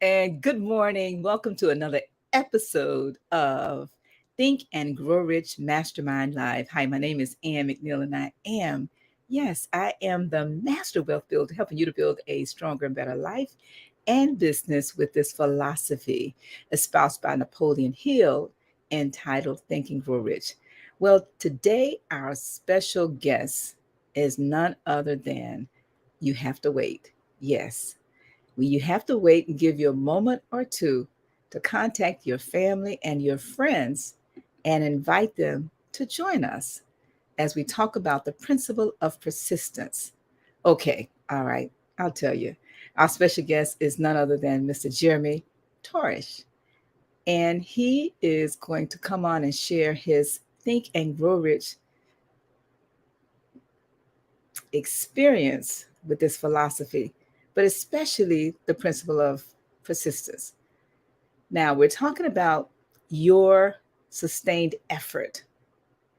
And good morning. Welcome to another episode of Think and Grow Rich Mastermind Live. Hi, my name is Ann McNeil, and I am the Master Wealth Builder, helping you to build a stronger and better life and business with this philosophy espoused by Napoleon Hill entitled Think and Grow Rich. Well, today our special guest is none other than you have to wait. Yes, you have to wait and give you a moment or two to contact your family and your friends and invite them to join us as we talk about the principle of persistence. Okay, all right, I'll tell you. Our special guest is none other than Mr. Jeremy Torish, and he is going to come on and share his Think and Grow Rich experience with this philosophy, but especially the principle of persistence. Now, we're talking about your sustained effort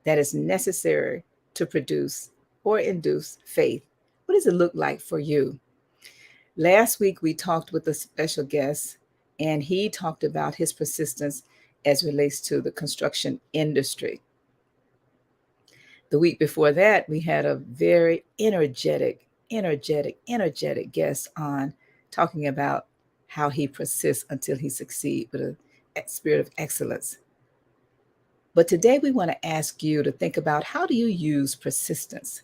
that is necessary to produce or induce faith. What does it look like for you? Last week, we talked with a special guest, and he talked about his persistence as relates to the construction industry. The week before that, we had a very energetic guest on talking about how he persists until he succeeds with a spirit of excellence. But today we want to ask you to think about, how do you use persistence?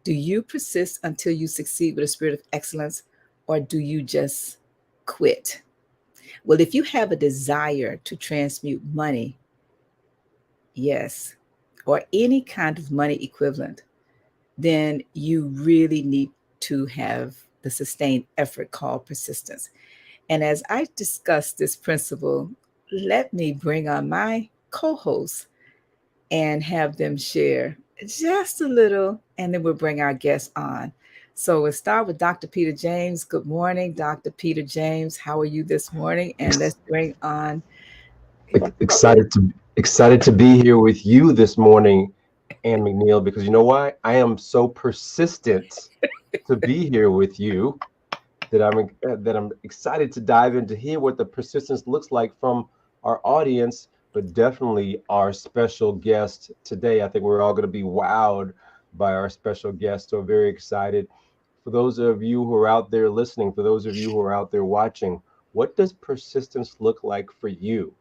Do you persist until you succeed with a spirit of excellence, or do you just quit? Well, if you have a desire to transmute money, yes, or any kind of money equivalent, then you really need to have the sustained effort called persistence. And as I discuss this principle, let me bring on my co-hosts and have them share just a little, and then we'll bring our guests on. So we'll start with Dr. Peter James. Good morning, Dr. Peter James. How are you this morning? And let's bring on excited to be here with you this morning, Ann McNeil, because you know why? I am so persistent to be here with you that I'm excited to dive in to hear what the persistence looks like from our audience, but definitely our special guest today. I think we're all going to be wowed by our special guest. So very excited. For those of you who are out there listening, for those of you who are out there watching, what does persistence look like for you?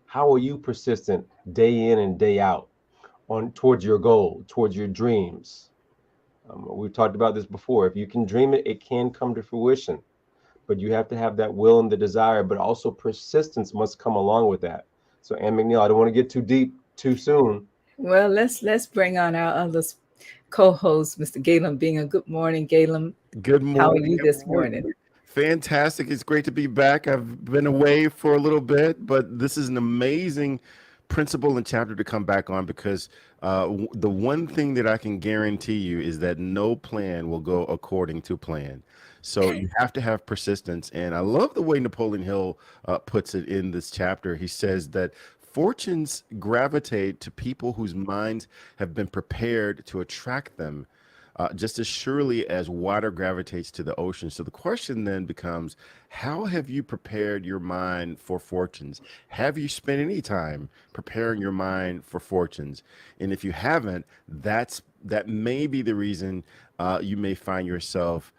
How are you persistent day in and day out towards your goal, towards your dreams? We've talked about this before. If you can dream it, it can come to fruition. But you have to have that will and the desire, but also persistence must come along with that. So, Ann McNeil, I don't want to get too deep too soon. Well, let's bring on our other co-host, Mr. Galen Bingham. Good morning, Galen. Good morning. How are you this morning? Fantastic. It's great to be back. I've been away for a little bit, but this is an amazing principle and chapter to come back on, because the one thing that I can guarantee you is that no plan will go according to plan. So you have to have persistence. And I love the way Napoleon Hill puts it in this chapter. He says that fortunes gravitate to people whose minds have been prepared to attract them, just as surely as water gravitates to the ocean. So the question then becomes, how have you prepared your mind for fortunes? Have you spent any time preparing your mind for fortunes? And if you haven't, that may be the reason you may find yourself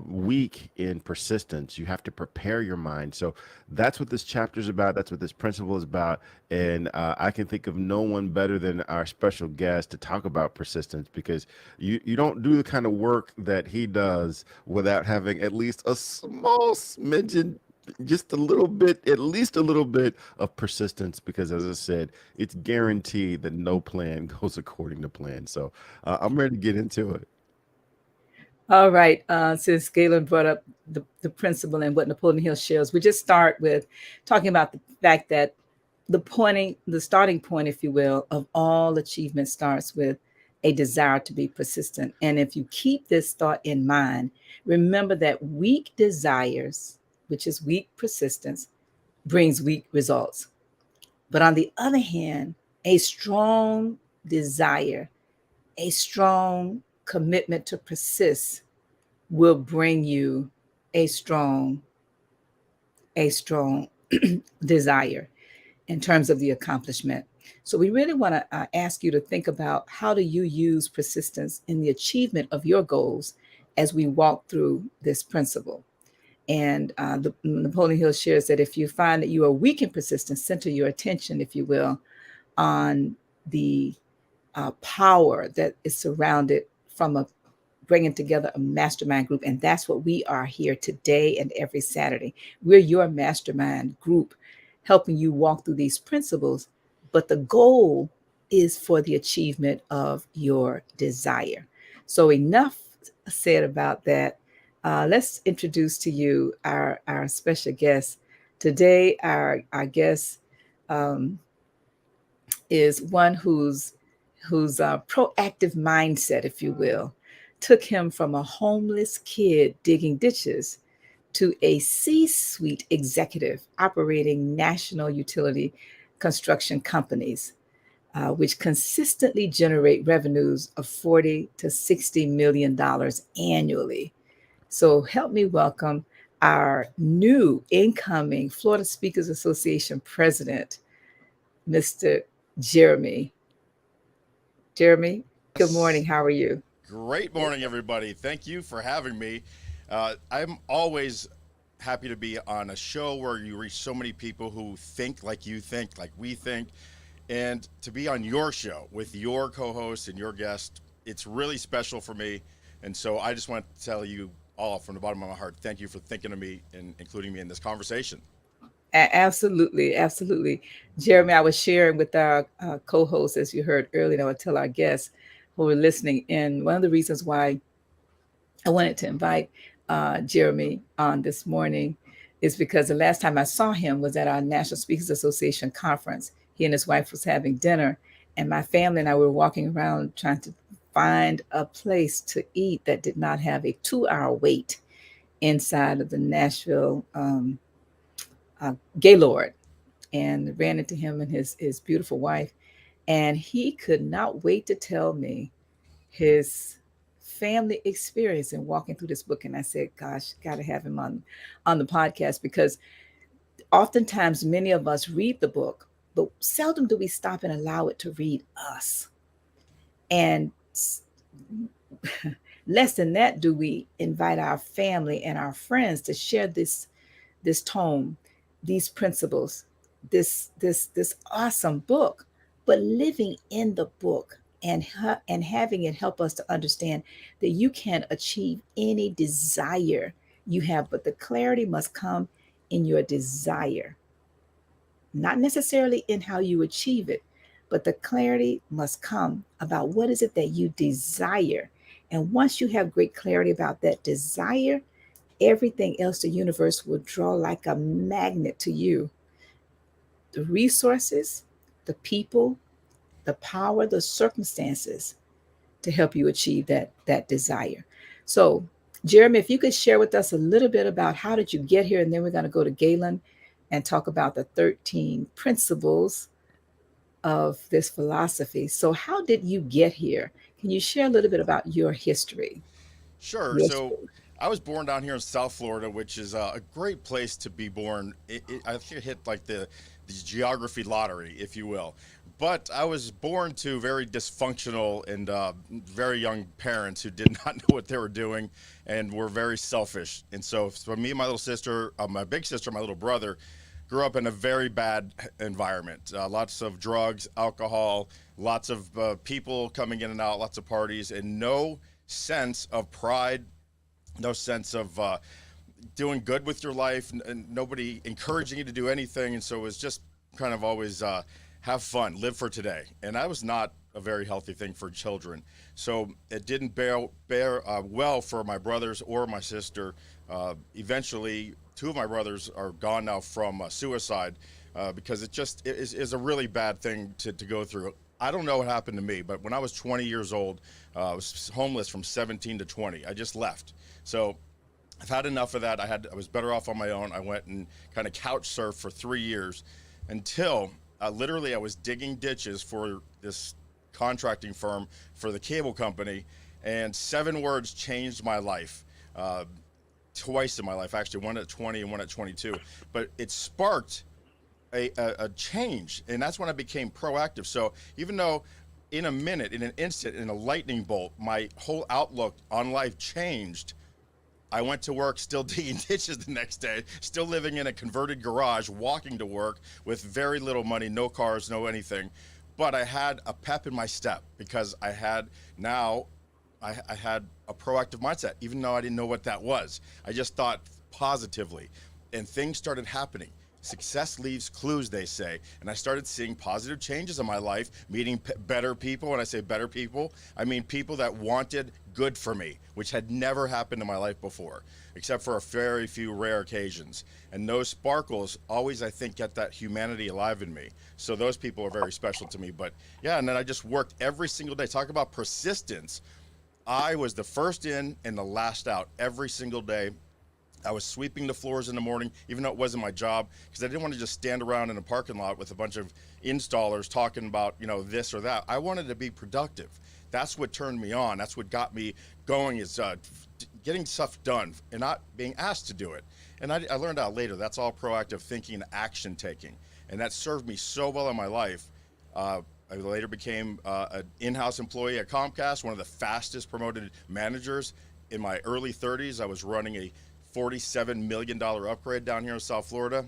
weak in persistence. You have to prepare your mind. So that's what this chapter is about. That's what this principle is about. And I can think of no one better than our special guest to talk about persistence, because you don't do the kind of work that he does without having at least a small smidgen, just a little bit, at least a little bit of persistence, because as I said, it's guaranteed that no plan goes according to plan. So I'm ready to get into it. All right. Since Galen brought up the principle and what Napoleon Hill shares, we just start with talking about the fact that the starting point, if you will, of all achievement starts with a desire to be persistent. And if you keep this thought in mind, remember that weak desires, which is weak persistence, brings weak results. But on the other hand, a strong desire, a strong commitment to persist will bring you a strong a strong desire in terms of the accomplishment. So we really want to ask you to think about how do you use persistence in the achievement of your goals as we walk through this principle. And Napoleon Hill shares that if you find that you are weak in persistence, center your attention, if you will, on the power that is surrounded from a bringing together a mastermind group. And that's what we are here today and every Saturday. We're your mastermind group, helping you walk through these principles. But the goal is for the achievement of your desire. So, enough said about that. Let's introduce to you our special guest. Today, our guest um, is one whose proactive mindset, if you will, took him from a homeless kid digging ditches to a C-suite executive operating national utility construction companies, which consistently generate revenues of 40 to 60 million dollars annually. So help me welcome our new incoming Florida Speakers Association president, Mr. Jeremy. Jeremy, good morning. Yes. How are you? Great morning, everybody. Thank you for having me. I'm always happy to be on a show where you reach so many people who think like you think, like we think, and to be on your show with your co host and your guest. It's really special for me. And so I just want to tell you all from the bottom of my heart, thank you for thinking of me and including me in this conversation. Absolutely, absolutely. Jeremy, I was sharing with our co-host, as you heard earlier, and I would tell our guests who were listening in, one of the reasons why I wanted to invite Jeremy on this morning is because the last time I saw him was at our National Speakers Association conference. He and his wife was having dinner, and my family and I were walking around trying to find a place to eat that did not have a 2 hour wait inside of the Nashville Gaylord, and ran into him and his beautiful wife. And he could not wait to tell me his family experience in walking through this book. And I said, gosh, got to have him on the podcast, because oftentimes many of us read the book, but seldom do we stop and allow it to read us. And less than that do we invite our family and our friends to share this tome, these principles, this awesome book, but living in the book and having it help us to understand that you can achieve any desire you have, but the clarity must come in your desire, not necessarily in how you achieve it, but the clarity must come about what is it that you desire. And once you have great clarity about that desire, everything else, the universe will draw like a magnet to you. The resources, the people, the power, the circumstances to help you achieve that desire. So, Jeremy, if you could share with us a little bit about how did you get here, and then we're going to go to Galen and talk about the 13 principles of this philosophy. So, how did you get here? Can you share a little bit about your history, Sure. your So story? I was born down here in South Florida, which is a great place to be born. I think it hit like the geography lottery, if you will. But I was born to very dysfunctional and very young parents who did not know what they were doing and were very selfish. And so for me and my little sister, my big sister, my little brother, grew up in a very bad environment. Lots of drugs, alcohol, lots of people coming in and out, lots of parties, and no sense of pride, no sense of doing good with your life, and nobody encouraging you to do anything. And so it was just kind of always have fun, live for today. And that was not a very healthy thing for children. So it didn't bear well for my brothers or my sister. Eventually, two of my brothers are gone now from suicide because it is a really bad thing to go through. I don't know what happened to me, but when I was 20 years old, I was homeless from 17 to 20. I just left. So I've had enough of that. I was better off on my own. I went and kind of couch surfed for 3 years until literally I was digging ditches for this contracting firm for the cable company, and 7 words changed my life. Twice in my life, actually, one at 20 and one at 22. But it sparked a change, and that's when I became proactive. So even though in a minute, in an instant, in a lightning bolt, my whole outlook on life changed, I went to work still digging ditches the next day, still living in a converted garage, walking to work with very little money, no cars, no anything. But I had a pep in my step because I had a proactive mindset, even though I didn't know what that was. I just thought positively, and things started happening. Success leaves clues, they say. And I started seeing positive changes in my life, meeting better people. When I say better people, I mean people that wanted good for me, which had never happened in my life before, except for a very few rare occasions. And those sparkles always, I think, get that humanity alive in me. So those people are very special to me. But yeah, and then I just worked every single day. Talk about persistence. I was the first in and the last out every single day. I was sweeping the floors in the morning, even though it wasn't my job, because I didn't want to just stand around in a parking lot with a bunch of installers talking about, this or that. I wanted to be productive. That's what turned me on. That's what got me going, is getting stuff done and not being asked to do it. And I learned out later, that's all proactive thinking and action taking. And that served me so well in my life. I later became an in-house employee at Comcast, one of the fastest promoted managers. In my early 30s, I was running a $47 million upgrade down here in South Florida.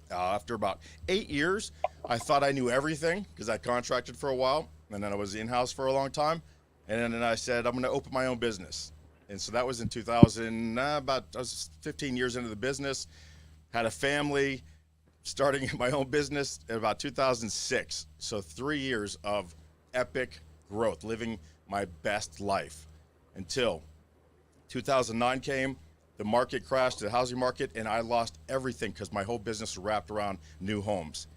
After about 8 years, I thought I knew everything because I contracted for a while, and then I was in-house for a long time. And then I said, I'm going to open my own business. And so that was in 2000, I was 15 years into the business, had a family, starting my own business in about 2006. So 3 years of epic growth, living my best life until 2009 came. The market crashed, the housing market, and I lost everything because my whole business was wrapped around new homes.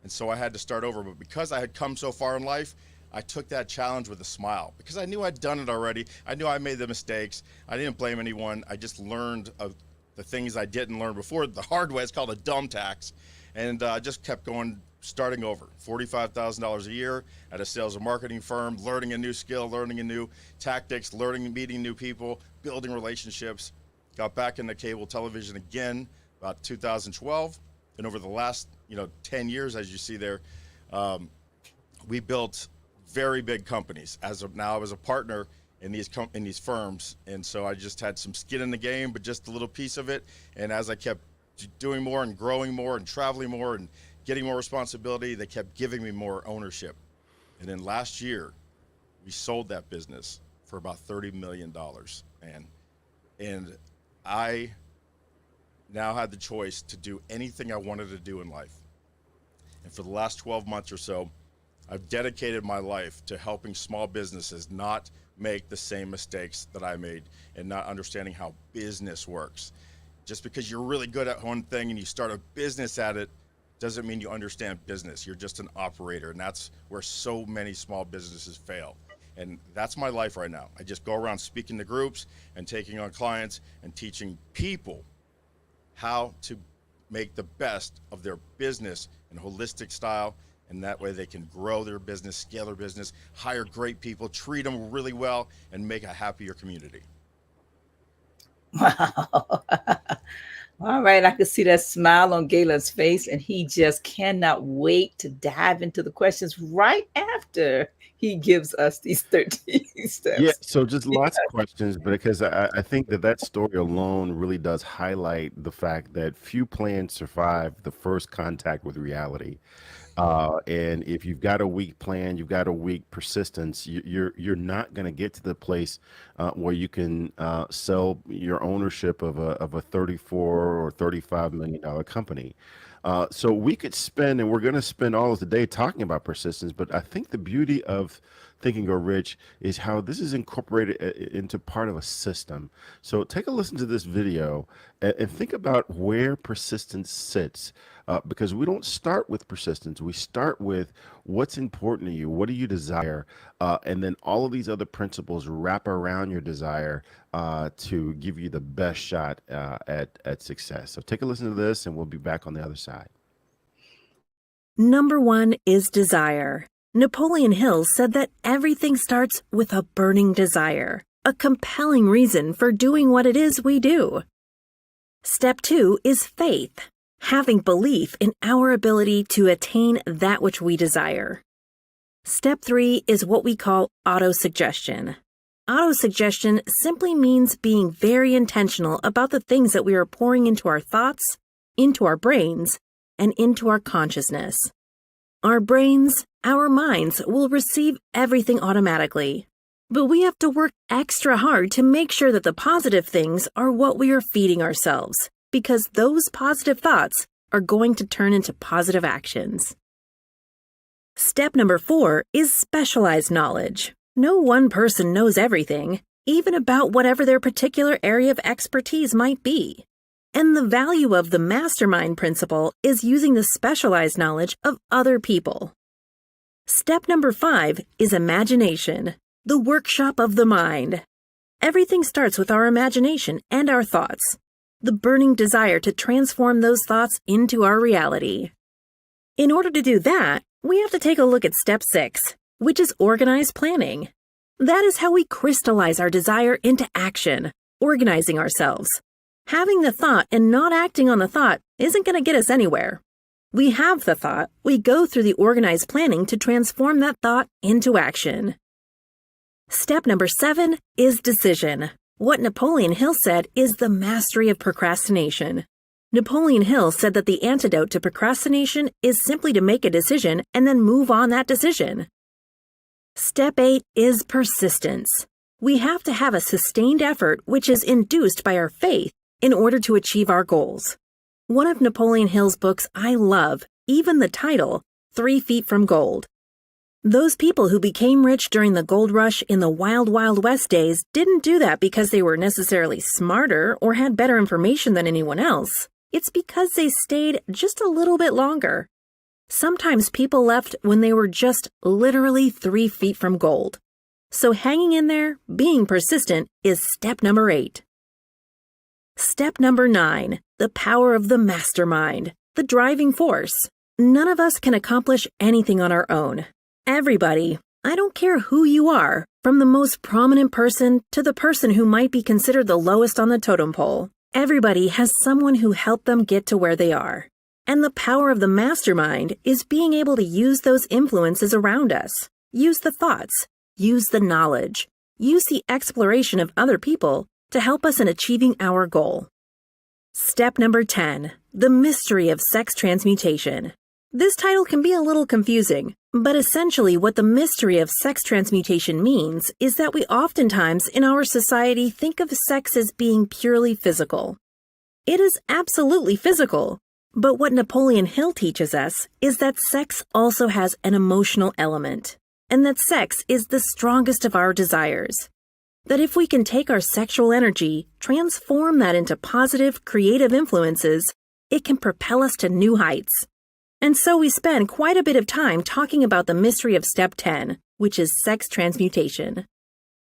And so I had to start over. But because I had come so far in life, I took that challenge with a smile because I knew I'd done it already. I knew I made the mistakes. I didn't blame anyone. I just learned of the things I didn't learn before the hard way. It's called a dumb tax. And I just kept going, starting over. $45,000 a year at a sales and marketing firm, learning a new skill, learning a new tactics, meeting new people, building relationships. Got back into cable television again about 2012, and over the last 10 years, as you see there, we built very big companies. As of now, I was a partner in these firms, and so I just had some skin in the game, but just a little piece of it. And as I kept doing more and growing more and traveling more and getting more responsibility, they kept giving me more ownership. And then last year, we sold that business for about $30 million, and I now had the choice to do anything I wanted to do in life. And for the last 12 months or so, I've dedicated my life to helping small businesses not make the same mistakes that I made and not understanding how business works. Just because you're really good at one thing and you start a business at it doesn't mean you understand business. You're just an operator, and that's where so many small businesses fail. And that's my life right now. I just go around speaking to groups and taking on clients and teaching people how to make the best of their business in a holistic style. And that way they can grow their business, scale their business, hire great people, treat them really well, and make a happier community. Wow. All right, I could see that smile on Galen's face, and he just cannot wait to dive into the questions right after he gives us these 13 Yeah, steps. so just lots of questions, but because I think that that story alone really does highlight the fact that few plans survive the first contact with reality. And if you've got a weak plan, you've got a weak persistence, you're not going to get to the place where you can sell your ownership of a 34 or $35 million company. So we could spend, and we're going to spend all of the day talking about persistence. But I think the beauty of Think and Grow Rich is how this is incorporated into part of a system. So take a listen to this video and think about where persistence sits. Because we don't start with persistence. We start with what's important to you. What do you desire? And then all of these other principles wrap around your desire to give you the best shot at success. So take a listen to this, and we'll be back on the other side. Number 1 is desire. Napoleon Hill said that everything starts with a burning desire, a compelling reason for doing what it is we do. Step 2 is faith, having belief in our ability to attain that which we desire. Step 3 is what we call autosuggestion. Autosuggestion simply means being very intentional about the things that we are pouring into our thoughts, into our brains, and into our consciousness. Our brains, our minds will receive everything automatically, but we have to work extra hard to make sure that the positive things are what we are feeding ourselves, because those positive thoughts are going to turn into positive actions. Step number 4 is specialized knowledge. No one person knows everything, even about whatever their particular area of expertise might be. And the value of the MasterMind principle is using the specialized knowledge of other people. Step number 5 is imagination, the workshop of the mind. Everything starts with our imagination and our thoughts, the burning desire to transform those thoughts into our reality. In order to do that, we have to take a look at step 6, which is organized planning. That is how we crystallize our desire into action, organizing ourselves. Having the thought and not acting on the thought isn't going to get us anywhere. We have the thought, we go through the organized planning to transform that thought into action. Step number 7 is decision. What Napoleon Hill said is the mastery of procrastination. Napoleon Hill said that the antidote to procrastination is simply to make a decision and then move on that decision. Step 8 is persistence. We have to have a sustained effort which is induced by our faith in order to achieve our goals. One of Napoleon Hill's books I love, even the title, 3 Feet from Gold. Those people who became rich during the gold rush in the wild, wild west days didn't do that because they were necessarily smarter or had better information than anyone else. It's because they stayed just a little bit longer. Sometimes people left when they were just literally 3 feet from gold. So hanging in there, being persistent, is step number 8. Step number 9, the power of the mastermind, the driving force. None of us can accomplish anything on our own. Everybody, I don't care who you are, from the most prominent person to the person who might be considered the lowest on the totem pole, everybody has someone who helped them get to where they are. And the power of the mastermind is being able to use those influences around us, use the thoughts, use the knowledge, use the exploration of other people to help us in achieving our goal. Step number 10, the mystery of sex transmutation. This title can be a little confusing, but essentially what the mystery of sex transmutation means is that we oftentimes in our society think of sex as being purely physical. It is absolutely physical, but what Napoleon Hill teaches us is that sex also has an emotional element, and that sex is the strongest of our desires. That if we can take our sexual energy, transform that into positive, creative influences, it can propel us to new heights. And so we spend quite a bit of time talking about the mystery of step 10, which is sex transmutation.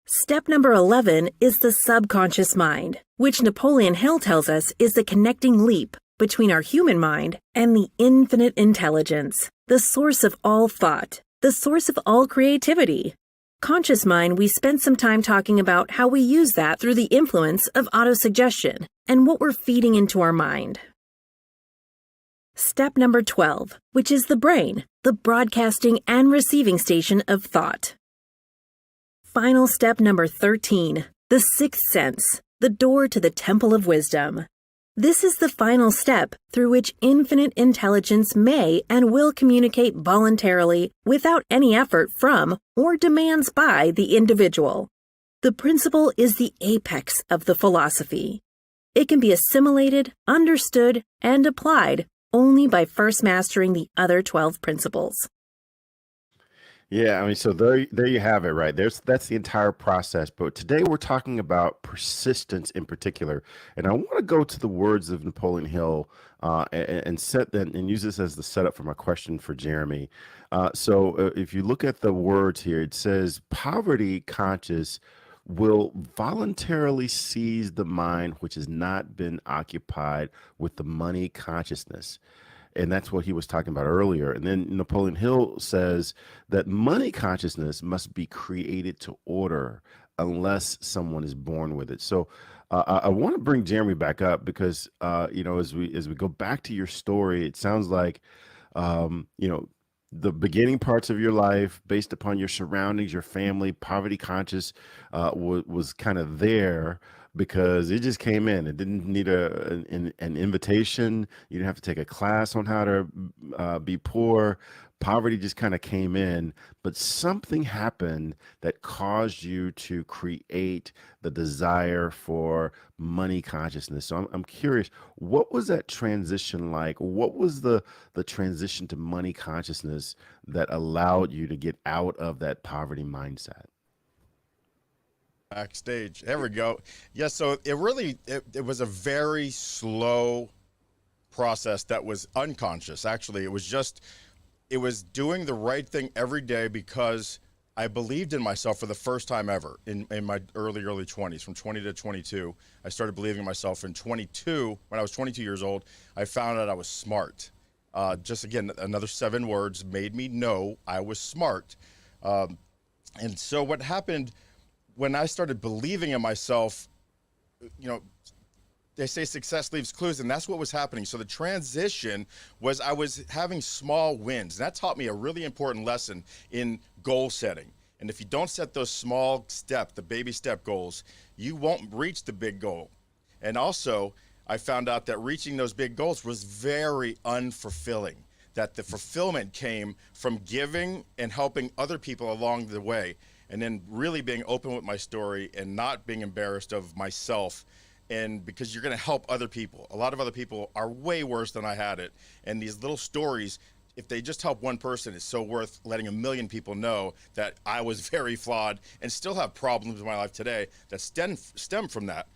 Step number 11 is the subconscious mind, which Napoleon Hill tells us is the connecting leap between our human mind and the infinite intelligence, the source of all thought, the source of all creativity. Conscious mind, we spent some time talking about how we use that through the influence of autosuggestion and what we're feeding into our mind. Step number 12, which is the brain, the broadcasting and receiving station of thought. Final step number 13, the sixth sense, the door to the temple of wisdom. This is the final step through which infinite intelligence may and will communicate voluntarily without any effort from or demands by the individual. The principle is the apex of the philosophy. It can be assimilated, understood, and applied only by first mastering the other 12 principles. Yeah, I mean, so there you have it, right? That's the entire process. But today we're talking about persistence in particular, and I want to go to the words of Napoleon Hill and set that and use this as the setup for my question for Jeremy. If you look at the words here, it says poverty conscious will voluntarily seize the mind which has not been occupied with the money consciousness. And that's what he was talking about earlier. And then Napoleon Hill says that money consciousness must be created to order unless someone is born with it. So I want to bring Jeremy back up because, as we go back to your story, it sounds like, the beginning parts of your life based upon your surroundings, your family, poverty conscious was kind of there because it just came in. It didn't need an invitation. You didn't have to take a class on how to be poor. Poverty just kind of came in, but something happened that caused you to create the desire for money consciousness. So I'm curious, what was that transition like? What was the transition to money consciousness that allowed you to get out of that poverty mindset? Backstage. There we go. Yeah, so it was a very slow process that was unconscious. Actually, it was doing the right thing every day because I believed in myself for the first time ever in my early 20s, from 20 to 22. I started believing in myself in 22. When I was 22 years old, I found out I was smart. Just again, another 7 words made me know I was smart. And so what happened when I started believing in myself, they say success leaves clues, and that's what was happening. So the transition was I was having small wins. And that taught me a really important lesson in goal setting. And if you don't set those small the baby step goals, you won't reach the big goal. And also, I found out that reaching those big goals was very unfulfilling, that the fulfillment came from giving and helping other people along the way, and then really being open with my story and not being embarrassed of myself. And because you're going to help other people. A lot of other people are way worse than I had it. And these little stories, if they just help one person, it's so worth letting a million people know that I was very flawed and still have problems in my life today that stem from that.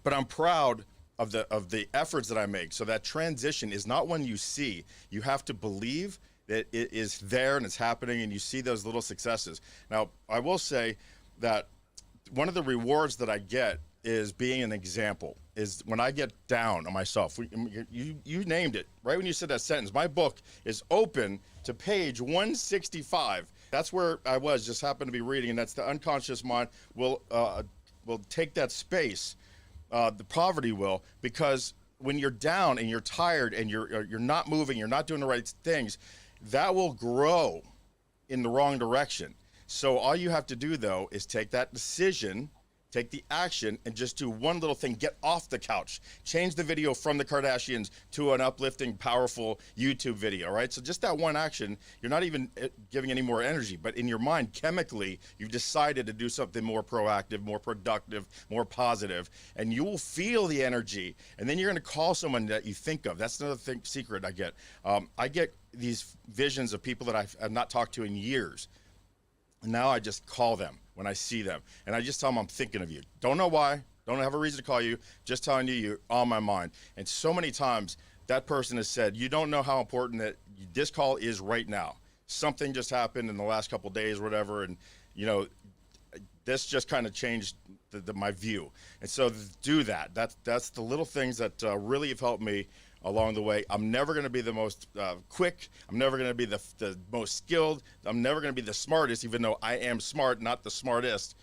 But I'm proud of the efforts that I make. So that transition is not one you see. You have to believe that it is there and it's happening, and you see those little successes. Now, I will say that one of the rewards that I get is being an example, is when I get down on myself. You named it right when you said that sentence. My book is open to page 165. That's where I was, just happened to be reading, and that's the unconscious mind will take that space, the poverty will, because when you're down and you're tired and you're not moving, you're not doing the right things, that will grow in the wrong direction. So all you have to do, though, is take that decision, take the action, and just do one little thing. Get off the couch. Change the video from the Kardashians to an uplifting, powerful YouTube video, right? So just that one action, you're not even giving any more energy, but in your mind, chemically, you've decided to do something more proactive, more productive, more positive, and you will feel the energy. And then you're going to call someone that you think of. That's another secret I get. I get these visions of people that I've not talked to in years. And now I just call them when I see them. And I just tell them I'm thinking of you. Don't know why. Don't have a reason to call you. Just telling you you're on my mind. And so many times that person has said, you don't know how important that this call is right now. Something just happened in the last couple of days or whatever. And, this just kind of changed my view. And so do that. That's the little things that really have helped me along the way. I'm never going to be the most quick. I'm never going to be the most skilled. I'm never going to be the smartest, even though I am smart, not the smartest.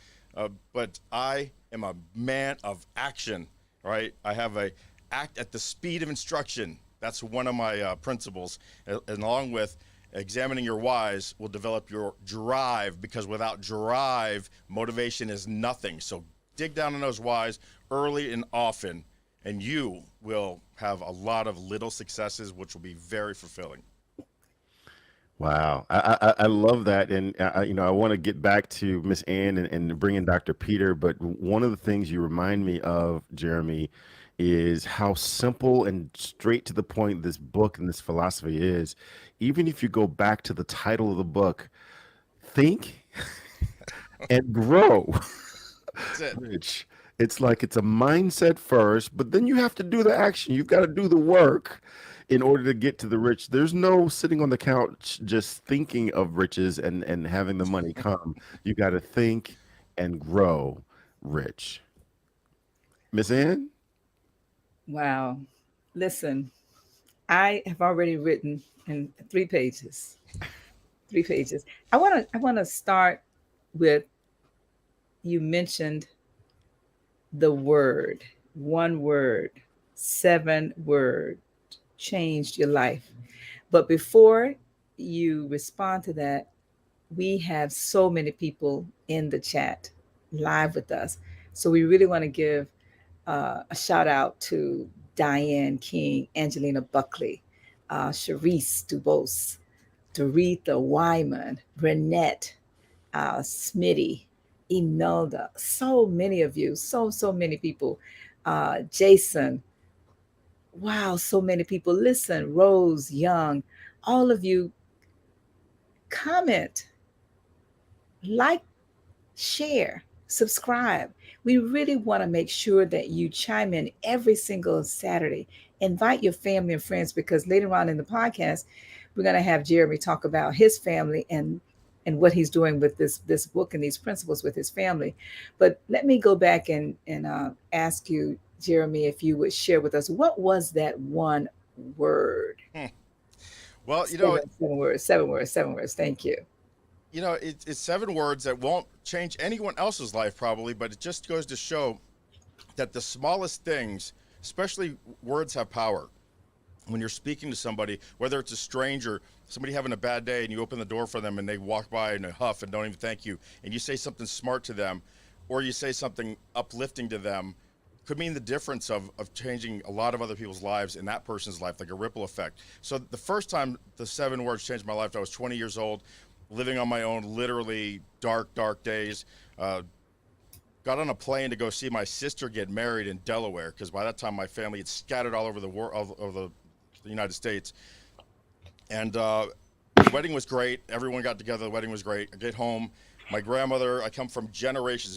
But I am a man of action, right? I have a act at the speed of instruction. That's one of my principles, and along with examining your whys will develop your drive, because without drive, motivation is nothing. So dig down on those whys early and often, and you will have a lot of little successes, which will be very fulfilling. Wow, I love that, and I want to get back to Miss Ann and bring in Dr. Peter. But one of the things you remind me of, Jeremy, is how simple and straight to the point this book and this philosophy is. Even if you go back to the title of the book, think and grow. That's it. Rich. It's like it's a mindset first, but then you have to do the action. You've got to do the work in order to get to the rich. There's no sitting on the couch just thinking of riches and having the money come. You got to think and grow rich. Miss Ann? Wow. Listen, I have already written in 3 pages. 3 pages. I want to start with, you mentioned the word, one word, 7 word changed your life. But before you respond to that, we have so many people in the chat live with us. So we really want to give a shout out to Diane King, Angelina Buckley, Charisse Dubose, Doretha Wyman, Renette, Smitty, Imelda, so many of you, so many people. Jason, wow, so many people. Listen, Rose Young, all of you, comment, like, share, subscribe. We really want to make sure that you chime in every single Saturday. Invite your family and friends, because later on in the podcast, we're going to have Jeremy talk about his family and what he's doing with this book and these principles with his family. But let me go back and ask you, Jeremy, if you would share with us, what was that one word? Well, Seven words, 7 words, 7 words. Thank you. It's 7 words that won't change anyone else's life probably, but it just goes to show that the smallest things, especially words, have power. When you're speaking to somebody, whether it's a stranger, somebody having a bad day, and you open the door for them and they walk by in a huff and don't even thank you, and you say something smart to them, or you say something uplifting to them, could mean the difference of changing a lot of other people's lives in that person's life, like a ripple effect. So the first time the 7 words changed my life, I was 20 years old, living on my own, literally dark days. Got on a plane to go see my sister get married in Delaware, because by that time my family had scattered all over the world, of the United States. And the wedding was great. Everyone got together. The wedding was great. I get home. My grandmother, I come from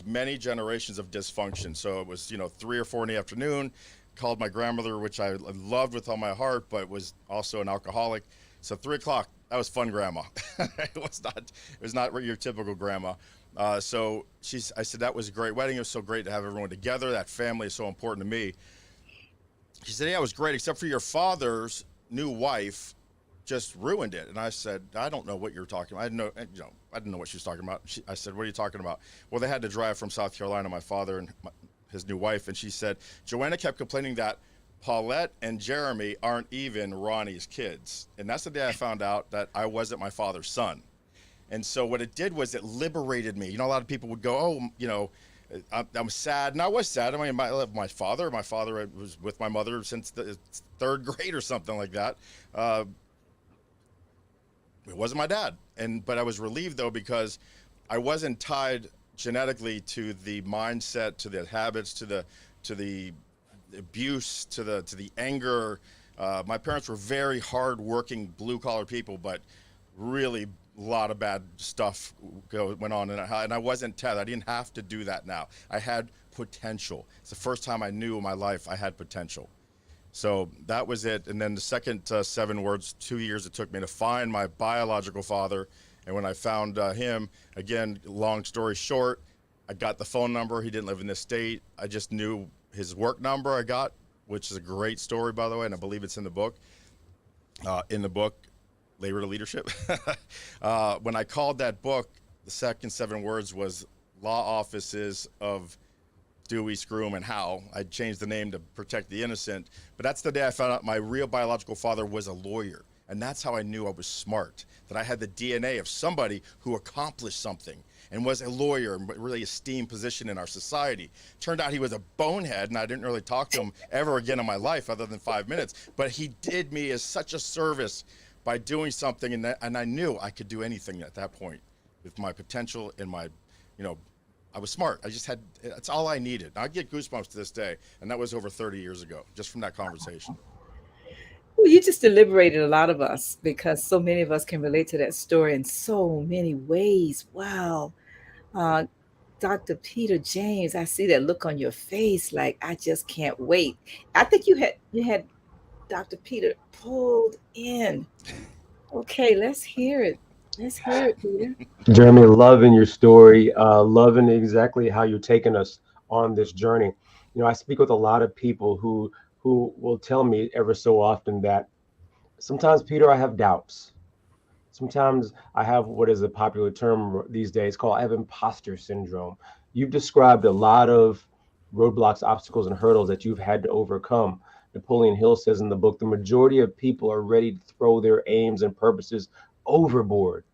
many generations of dysfunction. So it was, 3 or 4 in the afternoon. Called my grandmother, which I loved with all my heart, but was also an alcoholic. So 3 o'clock, that was fun grandma. It was not your typical grandma. So I said, that was a great wedding. It was so great to have everyone together. That family is so important to me. She said, yeah, it was great, except for your father's new wife just ruined it. And I said, I don't know what you're talking about. I didn't know what she was talking about. I said, what are you talking about? Well, they had to drive from South Carolina, my father and his new wife. And she said, Joanna kept complaining that Paulette and Jeremy aren't even Ronnie's kids. And that's the day I found out that I wasn't my father's son. And so what it did was it liberated me. A lot of people would go, I'm sad. And I was sad. I mean, my father was with my mother since the 3rd grade or something like that. It wasn't my dad. But I was relieved, though, because I wasn't tied genetically to the mindset, to the habits, to the abuse, to the anger. My parents were very hardworking, blue-collar people, but really a lot of bad stuff went on, and I wasn't tethered. I didn't have to do that now. I had potential. It's the first time I knew in my life I had potential. So that was it. And then the second 7 words, 2 years it took me to find my biological father. And when I found him, again, long story short, I got the phone number. He didn't live in this state. I just knew his work number I got, which is a great story, by the way, and I believe it's in the book. Labor to Leadership. When I called that book, the second 7 words was Law Offices of Dewey, Scroom, and Howe. I changed the name to protect the innocent, but that's the day I found out my real biological father was a lawyer. And that's how I knew I was smart, that I had the DNA of somebody who accomplished something and was a lawyer and really esteemed position in our society. Turned out he was a bonehead, and I didn't really talk to him ever again in my life other than 5 minutes, but he did me as such a service by doing something, and I knew I could do anything at that point with my potential and my, I was smart. That's all I needed. I get goosebumps to this day, and that was over 30 years ago, just from that conversation. Well, you just liberated a lot of us because so many of us can relate to that story in so many ways. Wow. Dr. Peter James, I see that look on your face like I just can't wait. I think you had Dr. Peter pulled in. Okay, let's hear it. Let's hear it, Peter. Jeremy, loving your story, loving exactly how you're taking us on this journey. I speak with a lot of people who will tell me ever so often that sometimes, Peter, I have doubts. Sometimes I have what is a popular term these days called I have imposter syndrome. You've described a lot of roadblocks, obstacles, and hurdles that you've had to overcome. Napoleon Hill says in the book, the majority of people are ready to throw their aims and purposes overboard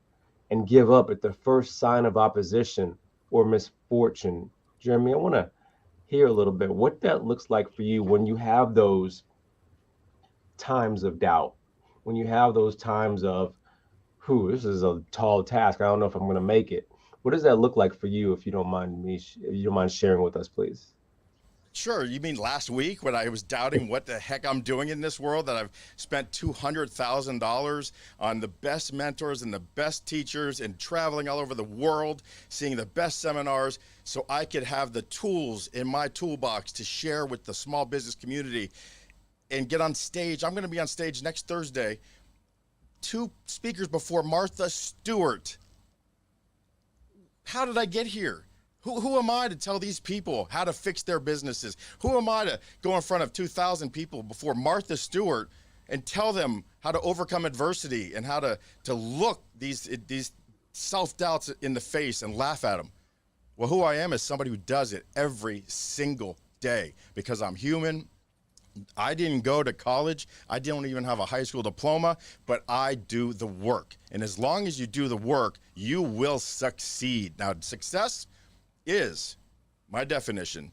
and give up at the first sign of opposition or misfortune. Jeremy, I want to hear a little bit what that looks like for you when you have those times of doubt, when you have those times of, this is a tall task. I don't know if I'm going to make it. What does that look like for you, if you don't mind sharing with us, please? Sure. You mean last week when I was doubting what the heck I'm doing in this world, that I've spent $200,000 on the best mentors and the best teachers and traveling all over the world, seeing the best seminars so I could have the tools in my toolbox to share with the small business community and get on stage. I'm going to be on stage next Thursday, 2 speakers before Martha Stewart. How did I get here? Who am I to tell these people how to fix their businesses? Who am I to go in front of 2,000 people before Martha Stewart and tell them how to overcome adversity and how to look these self-doubts in the face and laugh at them? Well, who I am is somebody who does it every single day because I'm human. I didn't go to college. I don't even have a high school diploma, but I do the work. And as long as you do the work, you will succeed. Now, success is, my definition,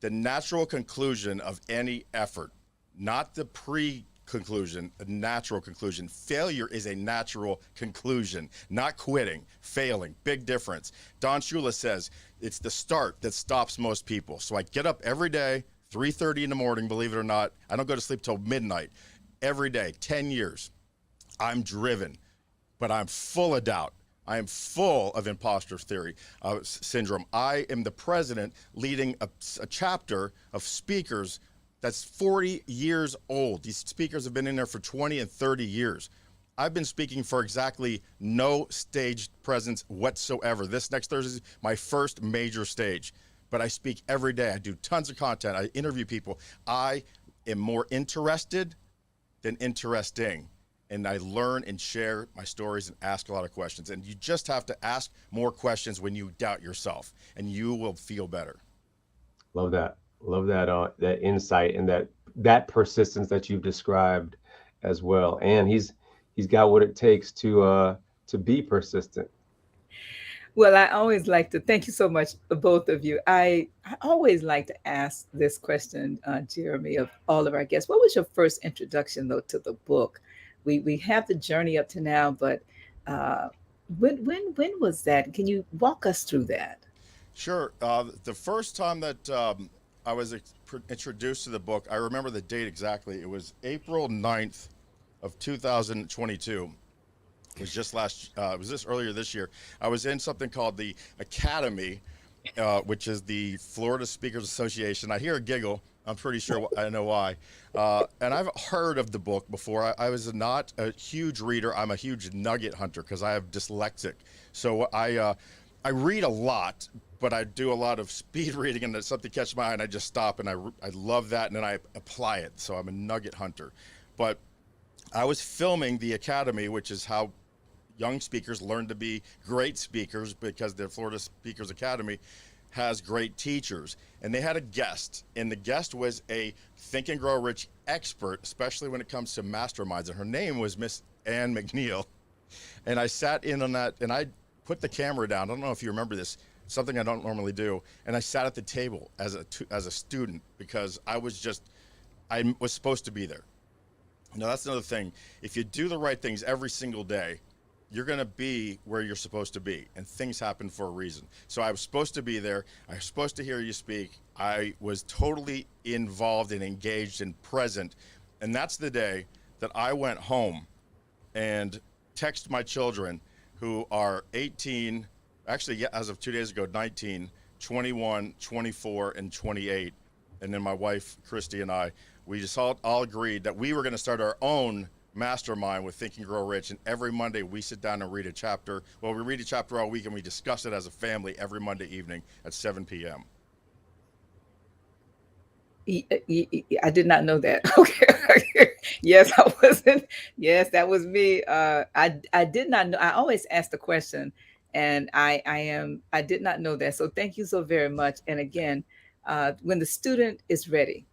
the natural conclusion of any effort, not the pre-conclusion, a natural conclusion. Failure is a natural conclusion, not quitting, failing, big difference. Don Shula says it's the start that stops most people. So I get up every day, 3:30 in the morning, believe it or not. I don't go to sleep till midnight every day, 10 years. I'm driven, but I'm full of doubt. I am full of imposter syndrome. I am the president leading a chapter of speakers that's 40 years old. These speakers have been in there for 20 and 30 years. I've been speaking for exactly no stage presence whatsoever. This next Thursday is my first major stage, but I speak every day. I do tons of content. I interview people. I am more interested than interesting. And I learn and share my stories and ask a lot of questions. And you just have to ask more questions when you doubt yourself, and you will feel better. Love that. Love that that insight and that persistence that you've described as well. And he's got what it takes to be persistent. Well, I always like to thank you so much, both of you. I always like to ask this question, Jeremy, of all of our guests. What was your first introduction, though, to the book? We have the journey up to now, but when was that? Can you walk us through that? Sure. The first time that I was introduced to the book, I remember the date exactly. It was April 9th of 2022. It was just earlier this year. I was in something called the Academy, which is the Florida Speakers Association. I hear a giggle. I'm pretty sure I know why. And I've heard of the book before. I was not a huge reader. I'm a huge nugget hunter because I have dyslexic. So I read a lot, but I do a lot of speed reading, and then something catches my eye, and I just stop, and I love that, and then I apply it. So I'm a nugget hunter. But I was filming the Academy, which is how young speakers learn to be great speakers, because the Florida Speakers Academy has great teachers. And they had a guest, and the guest was a Think and Grow Rich expert, especially when it comes to masterminds. And her name was Miss Ann McNeil. And I sat in on that, and I put the camera down. I don't know if you remember this, something I don't normally do. And I sat at the table as a student, because I was supposed to be there. Now, that's another thing. If you do the right things every single day, you're going to be where you're supposed to be, and things happen for a reason. So I was supposed to be there. I was supposed to hear you speak. I was totally involved and engaged and present. And that's the day that I went home and texted my children, who are 18, actually, as of 2 days ago, 19, 21, 24, and 28. And then my wife, Christy, and I, we just all agreed that we were going to start our own mastermind with Think and Grow Rich. And every Monday we sit down and read a chapter. Well, we read a chapter all week, and we discuss it as a family every Monday evening at 7 p.m. I did not know that. Okay. Yes, I wasn't. Yes, that was me. I did not know. I always ask the question, and I did not know that. So thank you so very much. And again, when the student is ready,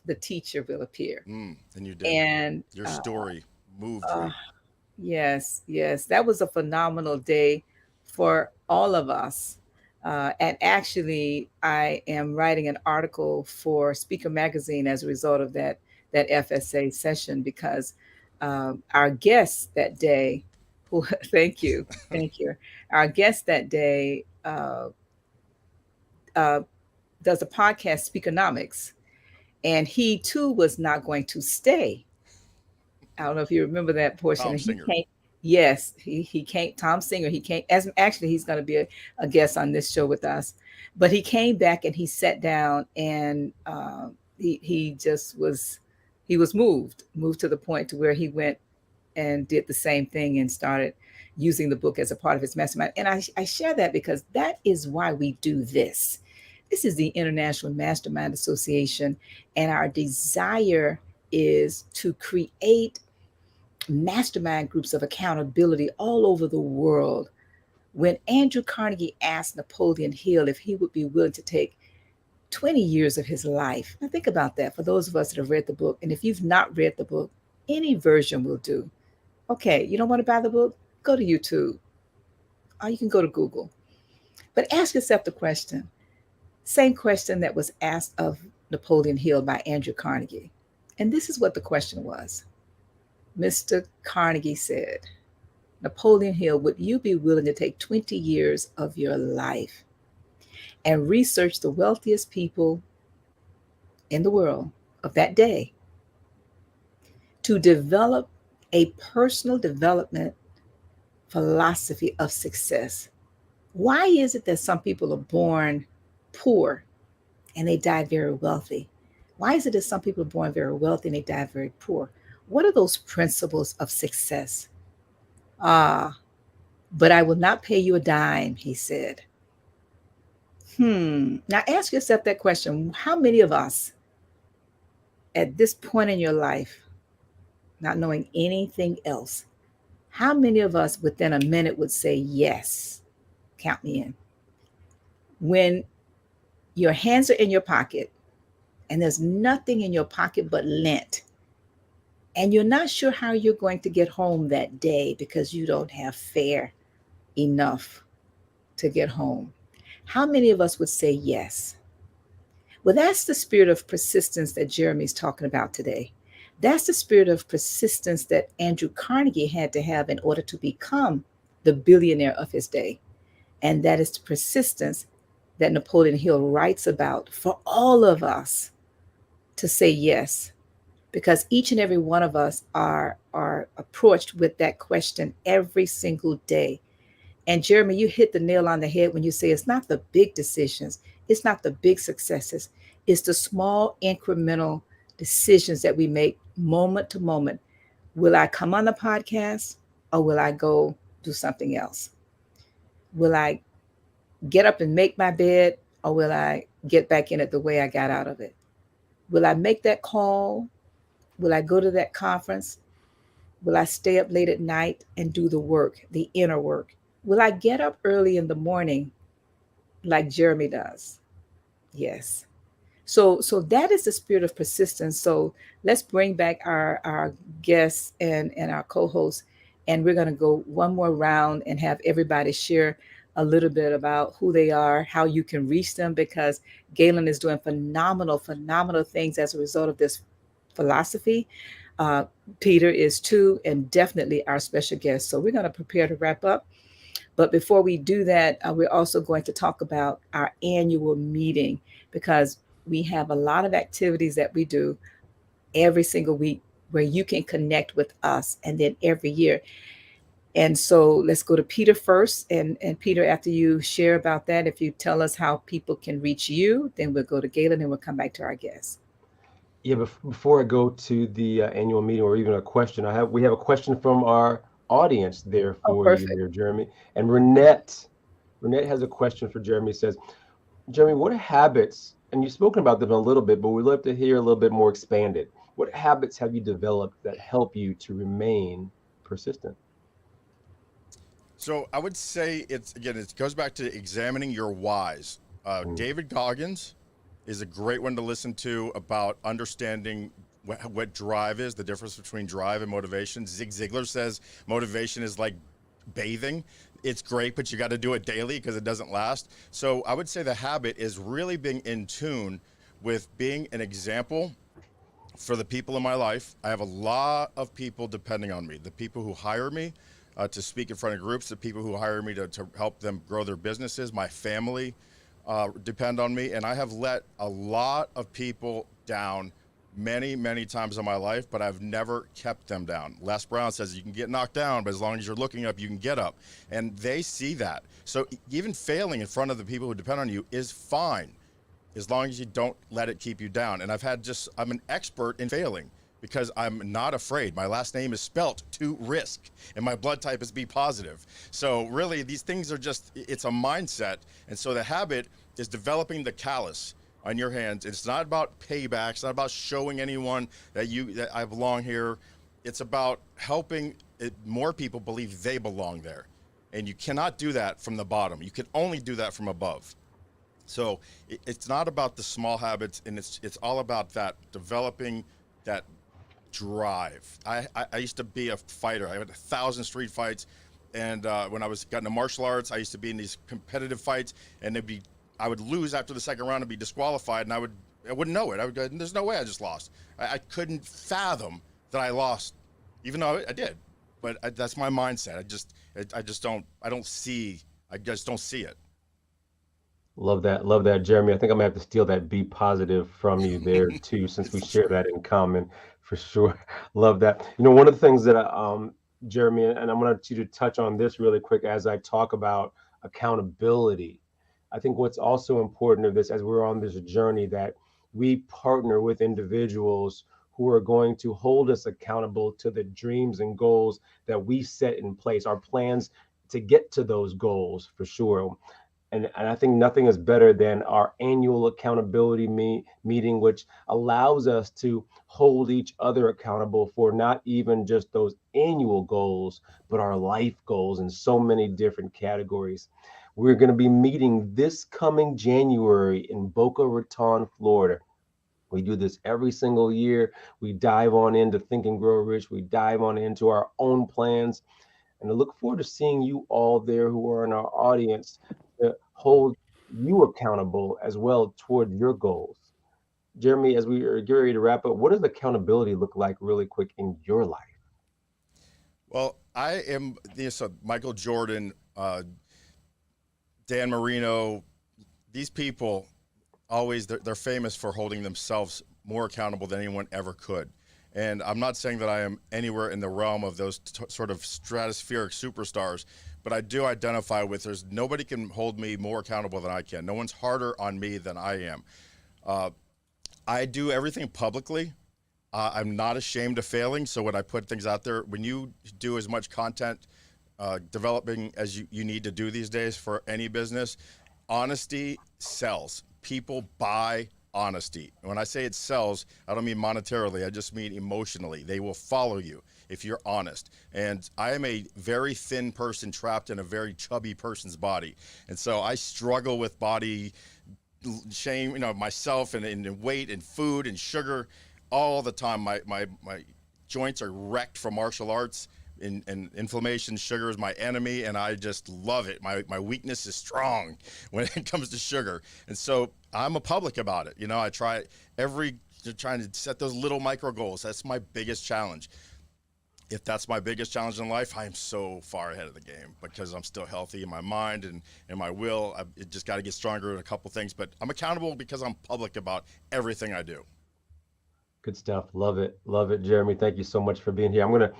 the teacher will appear. And you did. And your story moved me. Yes, that was a phenomenal day for all of us. And actually, I am writing an article for Speaker Magazine as a result of that FSA session, because our guest that day, who thank you, our guest that day does a podcast, Speakonomics, and he too was not going to stay. I don't know if you remember that portion. Tom Singer. Yes, he can't. Tom Singer. He can't. Actually, he's going to be a guest on this show with us. But he came back and he sat down, and he was moved to the point to where he went and did the same thing and started using the book as a part of his mastermind. And I share that because that is why we do this. This is the International Mastermind Association, and our desire is to create mastermind groups of accountability all over the world. When Andrew Carnegie asked Napoleon Hill if he would be willing to take 20 years of his life. Now think about that for those of us that have read the book. And if you've not read the book, any version will do. Okay, you don't want to buy the book? Go to YouTube. Or you can go to Google. But ask yourself the question, same question that was asked of Napoleon Hill by Andrew Carnegie. And this is what the question was. Mr. Carnegie said, Napoleon Hill, would you be willing to take 20 years of your life and research the wealthiest people in the world of that day to develop a personal development philosophy of success? Why is it that some people are born poor and they die very wealthy? Why is it that some people are born very wealthy and they die very poor? What are those principles of success? But I will not pay you a dime, he said. Now ask yourself that question. How many of us at this point in your life, not knowing anything else, how many of us within a minute would say, yes, count me in? When your hands are in your pocket and there's nothing in your pocket but lint, and you're not sure how you're going to get home that day because you don't have fare enough to get home, how many of us would say yes? Well, that's the spirit of persistence that Jeremy's talking about today. That's the spirit of persistence that Andrew Carnegie had to have in order to become the billionaire of his day. And that is the persistence that Napoleon Hill writes about for all of us to say yes, because each and every one of us are approached with that question every single day. And Jeremy, you hit the nail on the head when you say it's not the big decisions, it's not the big successes, it's the small incremental decisions that we make moment to moment. Will I come on the podcast or will I go do something else? Will I get up and make my bed, or will I get back in it the way I got out of it? Will I make that call? Will I go to that conference? Will I stay up late at night and do the work, the inner work? Will I get up early in the morning like Jeremy does? Yes. So that is the spirit of persistence. So let's bring back our guests and our co-hosts, and we're going to go one more round and have everybody share a little bit about who they are, how you can reach them, because Galen is doing phenomenal things as a result of this philosophy. uh, Peter is too, and definitely our special guest. So we're going to prepare to wrap up. But before we do that, we're also going to talk about our annual meeting, because we have a lot of activities that we do every single week where you can connect with us, and then every year. And so let's go to Peter first. And Peter, after you share about that, if you tell us how people can reach you, then we'll go to Galen and we'll come back to our guests. Yeah, before I go to the annual meeting or even a question, we have a question from our audience there Oh, for you perfect. there, Jeremy. And Renette has a question for Jeremy. It says, Jeremy, what habits, and you've spoken about them a little bit, but we'd love to hear a little bit more expanded. What habits have you developed that help you to remain persistent? So I would say it goes back to examining your whys. Mm. David Goggins is a great one to listen to about understanding what drive is, the difference between drive and motivation. Zig Ziglar says motivation is like bathing. It's great, but you got to do it daily because it doesn't last. So I would say the habit is really being in tune with being an example for the people in my life. I have a lot of people depending on me. The people who hire me to speak in front of groups, the people who hire me to help them grow their businesses, my family depend on me. And I have let a lot of people down many times in my life, but I've never kept them down. Les Brown says you can get knocked down, but as long as you're looking up, you can get up. And they see that. So even failing in front of the people who depend on you is fine, as long as you don't let it keep you down. And I'm an expert in failing because I'm not afraid. My last name is spelt Torisk, and my blood type is B positive. So really, these things are it's a mindset. And so the habit is developing the callus on your hands. It's not about payback. It's not about showing anyone that I belong here. It's about helping more people believe they belong there. And you cannot do that from the bottom. You can only do that from above. So it's not about the small habits, and it's all about that developing that drive. I used to be a fighter. I had 1,000 street fights, and when I got into martial arts, I used to be in these competitive fights, and I would lose after the second round and be disqualified, and I wouldn't know it. I would go, there's no way I just lost. I couldn't fathom that I lost, even though I did. But that's my mindset. I just don't see it. Love that, Jeremy. I think I'm gonna have to steal that be positive from you there too, since we That's share right. that in common for sure. Love that. You know, one of the things that Jeremy, and I want you to touch on this really quick as I talk about accountability. I think what's also important of this, as we're on this journey, that we partner with individuals who are going to hold us accountable to the dreams and goals that we set in place, our plans to get to those goals for sure. And I think nothing is better than our annual accountability meeting, which allows us to hold each other accountable for not even just those annual goals, but our life goals in so many different categories. We're going to be meeting this coming January in Boca Raton, Florida. We do this every single year. We dive on into Think and Grow Rich. We dive on into our own plans, and I look forward to seeing you all there who are in our audience to hold you accountable as well toward your goals. Jeremy, as we are getting ready to wrap up, what does accountability look like really quick in your life? Well, I am so Michael Jordan, Dan Marino. These people they're famous for holding themselves more accountable than anyone ever could. And I'm not saying that I am anywhere in the realm of those sort of stratospheric superstars, but I do identify with there's nobody can hold me more accountable than I can. No one's harder on me than I am. I do everything publicly. I'm not ashamed of failing. So when I put things out there, when you do as much content developing as you need to do these days for any business, honesty sells. People buy honesty. And when I say it sells, I don't mean monetarily, I just mean emotionally. They will follow you if you're honest. And I am a very thin person trapped in a very chubby person's body. And so I struggle with body shame, myself and weight and food and sugar all the time. My joints are wrecked from martial arts. And inflammation, sugar is my enemy, and I just love it. My weakness is strong when it comes to sugar, and so I'm a public about it. I try trying to set those little micro goals. That's my biggest challenge. If that's my biggest challenge in life, I am so far ahead of the game because I'm still healthy in my mind and my will. I just got to get stronger in a couple things, but I'm accountable because I'm public about everything I do. Good stuff. Love it. Love it, Jeremy. Thank you so much for being here. I'm gonna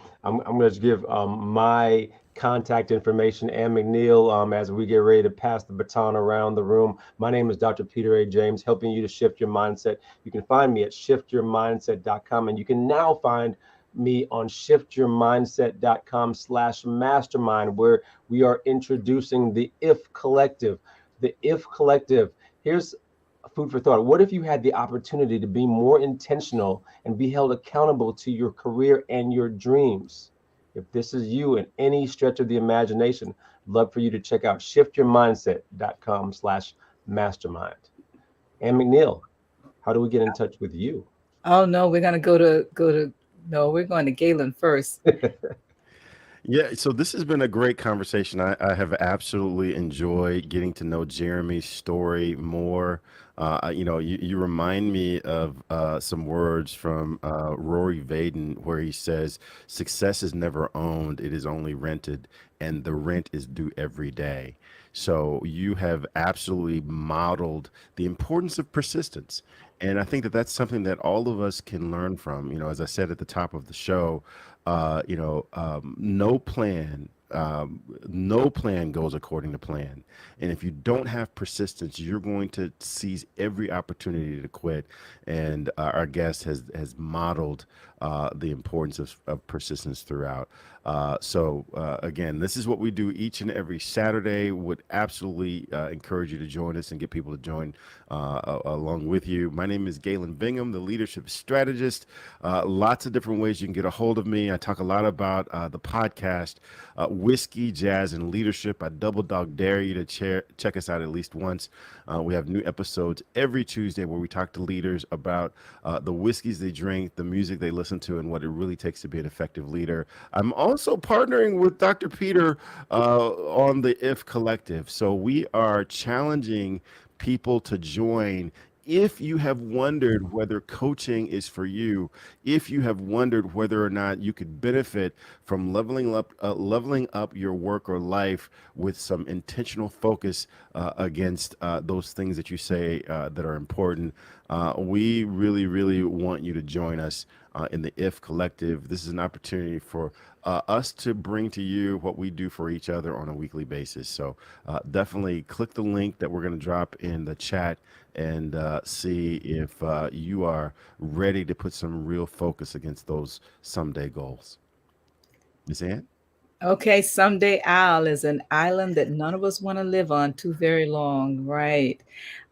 give my contact information and McNeil as we get ready to pass the baton around the room. My name is Dr. Peter A. James, helping you to shift your mindset. You can find me at shiftyourmindset.com, and you can now find me on shiftyourmindset.com/mastermind, where we are introducing the IF Collective. The IF Collective. Here's food for thought. What if you had the opportunity to be more intentional and be held accountable to your career and your dreams? If this is you in any stretch of the imagination, I'd love for you to check out shiftyourmindset.com/mastermind. And McNeil, how do we get in touch with you? Oh no, we're gonna we're going to Galen first. Yeah, so this has been a great conversation. I have absolutely enjoyed getting to know Jeremy's story more. You remind me of some words from Rory Vaden, where he says, "Success is never owned; it is only rented, and the rent is due every day." So you have absolutely modeled the importance of persistence. And I think that that's something that all of us can learn from. As I said at the top of the show, no plan goes according to plan. And if you don't have persistence, you're going to seize every opportunity to quit. And our guest has modeled the importance of persistence throughout. Again, this is what we do each and every Saturday. Would absolutely encourage you to join us and get people to join along with you. My name is Galen Bingham, the leadership strategist. Lots of different ways you can get a hold of me. I talk a lot about the podcast, Whiskey, Jazz, and Leadership. I double dog dare you to check us out at least once. We have new episodes every Tuesday where we talk to leaders about the whiskeys they drink, the music they listen to, and what it really takes to be an effective leader. I'm also partnering with Dr. Peter on the IF Collective. So we are challenging people to join. If you have wondered whether coaching is for you, if you have wondered whether or not you could benefit from leveling up your work or life with some intentional focus against those things that you say that are important, we really, really want you to join us in the IF Collective. This is an opportunity for us to bring to you what we do for each other on a weekly basis. So definitely click the link that we're going to drop in the chat and see if you are ready to put some real focus against those someday goals. Ms. Ann? Okay, Someday Isle is an island that none of us want to live on too very long, right?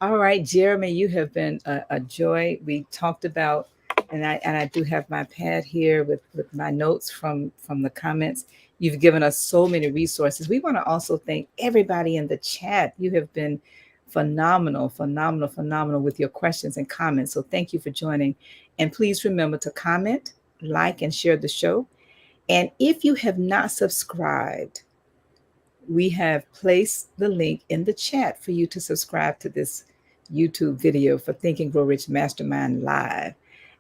All right, Jeremy, you have been a joy. We talked about, and I do have my pad here with my notes from the comments. You've given us so many resources. We want to also thank everybody in the chat. You have been phenomenal, phenomenal, phenomenal with your questions and comments. So thank you for joining. And please remember to comment, like, and share the show. And if you have not subscribed, we have placed the link in the chat for you to subscribe to this YouTube video for Think and Grow Rich Mastermind Live.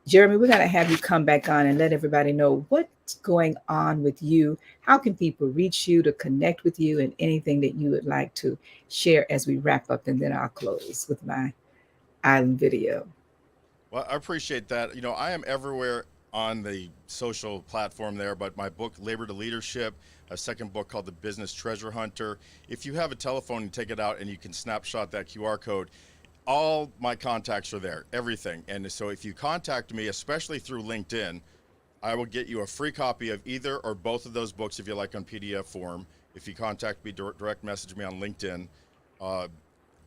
Jeremy, we're going to have you come back on and let everybody know what's going on with you. How can people reach you to connect with you, and anything that you would like to share as we wrap up, and then I'll close with my island video. Well, I appreciate that. I am everywhere on the social platform there, but my book, Labor to Leadership, a second book called The Business Treasure Hunter. If you have a telephone, you take it out and you can snapshot that QR code. All my contacts are there, everything. And so if you contact me, especially through LinkedIn, I will get you a free copy of either or both of those books if you like on PDF form. If you contact me, direct message me on LinkedIn.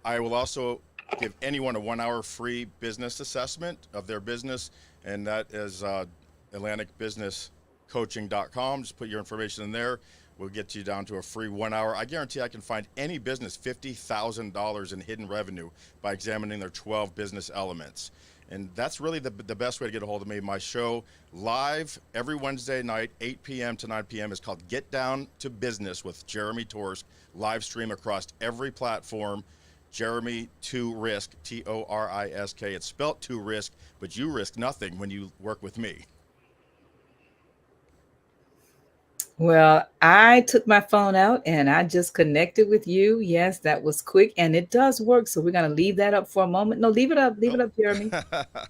I will also give anyone a 1 hour free business assessment of their business, and that is AtlanticBusinessCoaching.com. Just put your information in there. We'll get you down to a free 1 hour. I guarantee I can find any business $50,000 in hidden revenue by examining their 12 business elements. And that's really the best way to get a hold of me. My show live every Wednesday night, 8 p.m. to 9 p.m. is called Get Down to Business with Jeremy Torisk. Live stream across every platform. Jeremy Torisk, Torisk. It's spelled to risk, but you risk nothing when you work with me. Well, I took my phone out and I just connected with you. Yes, that was quick and it does work. So we're going to leave that up for a moment. No, leave it up. Leave it up, Jeremy.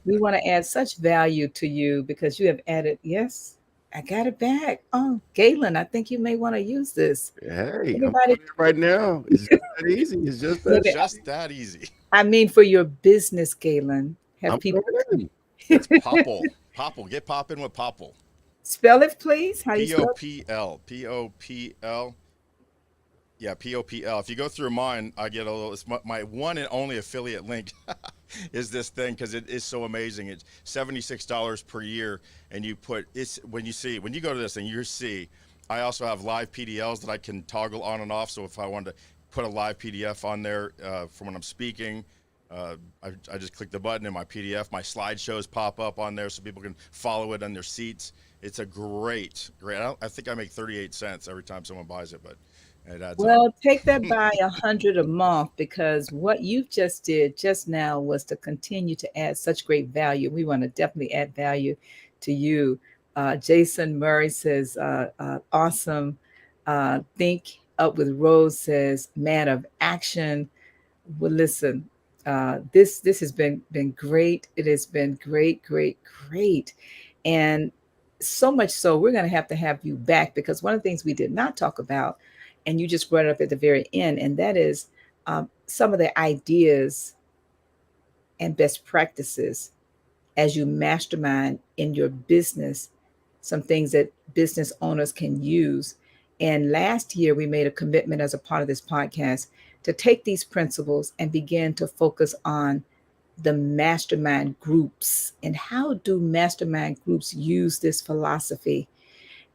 We want to add such value to you because you have added. Yes, I got it back. Oh, Galen, I think you may want to use this. Hey, I'm Everybody, doing it right now. It's just that easy. It's just that. look at, Just that easy. I mean, for your business, Galen, have I'm people going. It's Popple. Popple. Get popping with Popple. spell it, please? How do you spell it? Popl. Popl. Yeah, Popl. If you go through mine, I get a little. It's my one and only affiliate link is this thing because it is so amazing. It's $76 per year, and you put it's when you go to this thing, you see. I also have live PDLs that I can toggle on and off. So if I wanted to put a live PDF on there for when I'm speaking, I just click the button and my PDF, my slideshows pop up on there so people can follow it on their seats. It's a great. I think I make 38 cents every time someone buys it, but it adds up. Well, take that by 100 a month because what you just did just now was to continue to add such great value. We want to definitely add value to you. Jason Murray says, awesome. Think Up with Rose says, man of action. Well, listen, this has been great. It has been great, great, great. And so much so, we're going to have you back because one of the things we did not talk about, and you just brought it up at the very end, and that is some of the ideas and best practices as you mastermind in your business, some things that business owners can use. And last year, we made a commitment as a part of this podcast to take these principles and begin to focus on the mastermind groups and how do mastermind groups use this philosophy.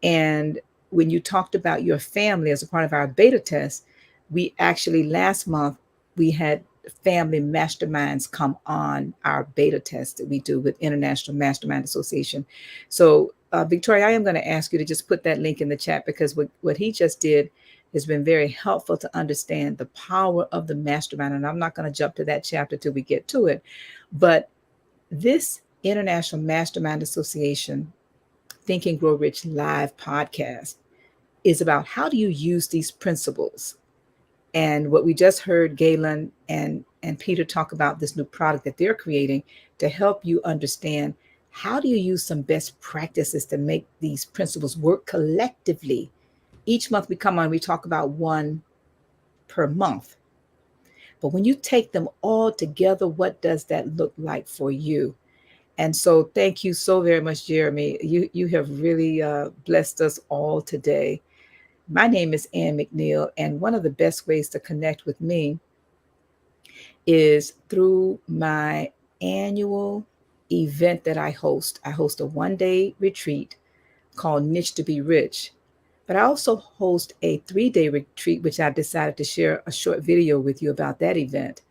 And when you talked about your family as a part of our beta test, we actually last month we had family masterminds come on our beta test that we do with International Mastermind Association. So Victoria, I am going to ask you to just put that link in the chat because what he just did has been very helpful to understand the power of the mastermind. And I'm not going to jump to that chapter till we get to it. But this International Mastermind Association Think and Grow Rich live podcast is about how do you use these principles. And what we just heard Galen and Peter talk about this new product that they're creating to help you understand how do you use some best practices to make these principles work collectively. Each month we come on, we talk about one per month. But when you take them all together, what does that look like for you? And so thank you so very much, Jeremy. You have really blessed us all today. My name is Ann McNeil, and one of the best ways to connect with me is through my annual event that I host. I host a one-day retreat called Niche to Be Rich. But I also host a 3-day retreat, which I've decided to share a short video with you about that event.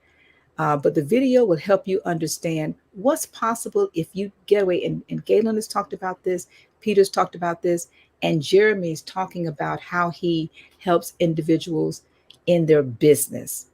But the video will help you understand what's possible if you get away. And Galen has talked about this, Peter's talked about this, and Jeremy's talking about how he helps individuals in their business.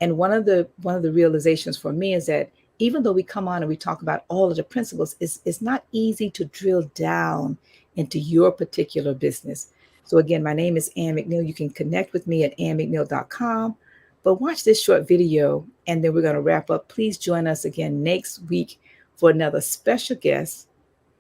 And one of the realizations for me is that even though we come on and we talk about all of the principles, it's not easy to drill down into your particular business. So again, my name is Ann McNeil. You can connect with me at annmcneil.com. But watch this short video, and then we're going to wrap up. Please join us again next week for another special guest,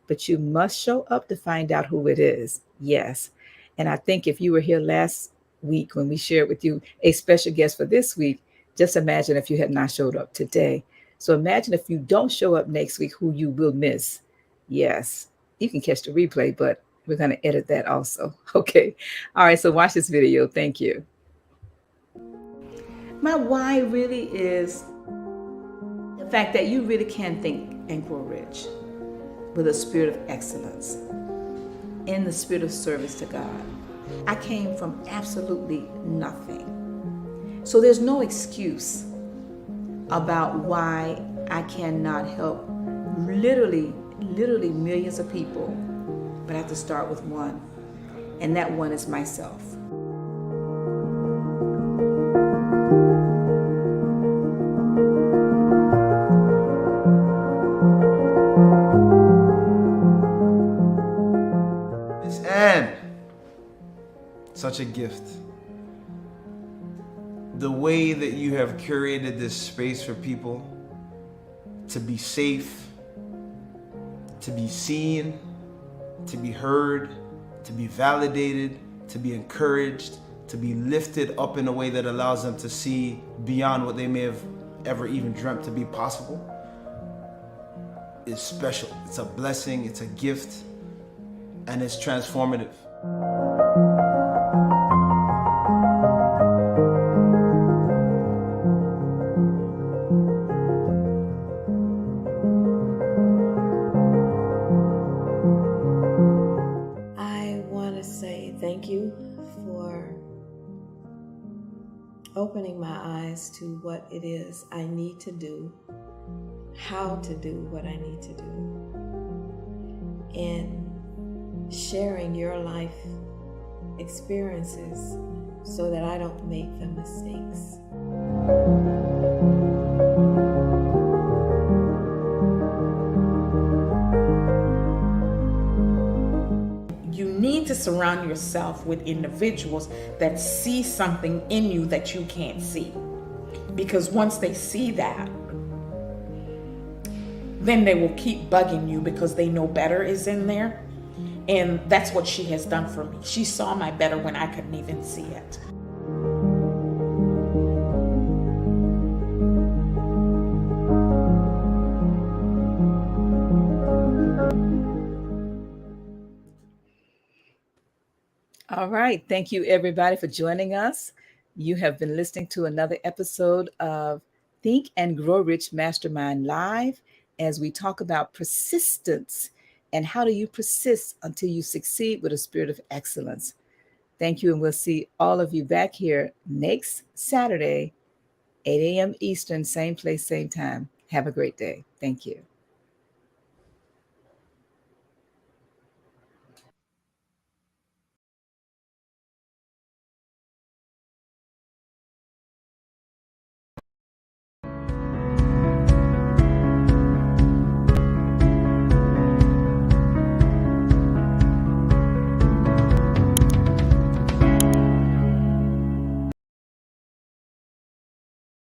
but you must show up to find out who it is. Yes. And I think if you were here last week when we shared with you a special guest for this week, just imagine if you had not showed up today. So imagine if you don't show up next week, who you will miss. Yes, you can catch the replay, but we're going to edit that also. Okay. All right. So watch this video. Thank you. My why really is the fact that you really can think and grow rich with a spirit of excellence, in the spirit of service to God. I came from absolutely nothing. So there's no excuse about why I cannot help literally millions of people, but I have to start with one, and that one is myself. Miss Anne, such a gift. The way that you have curated this space for people to be safe, to be seen, to be heard, to be validated, to be encouraged, to be lifted up in a way that allows them to see beyond what they may have ever even dreamt to be possible, is special. It's a blessing, it's a gift, and it's transformative. I want to say thank you for opening my eyes to what it is I need to do, how to do what I need to do, and sharing your life experiences so that I don't make the mistakes. You need to surround yourself with individuals that see something in you that you can't see. Because once they see that, then they will keep bugging you because they know better is in there. And that's what she has done for me. She saw my better when I couldn't even see it. All right. Thank you, everybody, for joining us. You have been listening to another episode of Think and Grow Rich Mastermind Live as we talk about persistence and how do you persist until you succeed with a spirit of excellence. Thank you, and we'll see all of you back here next Saturday, 8 a.m. Eastern, same place, same time. Have a great day. Thank you.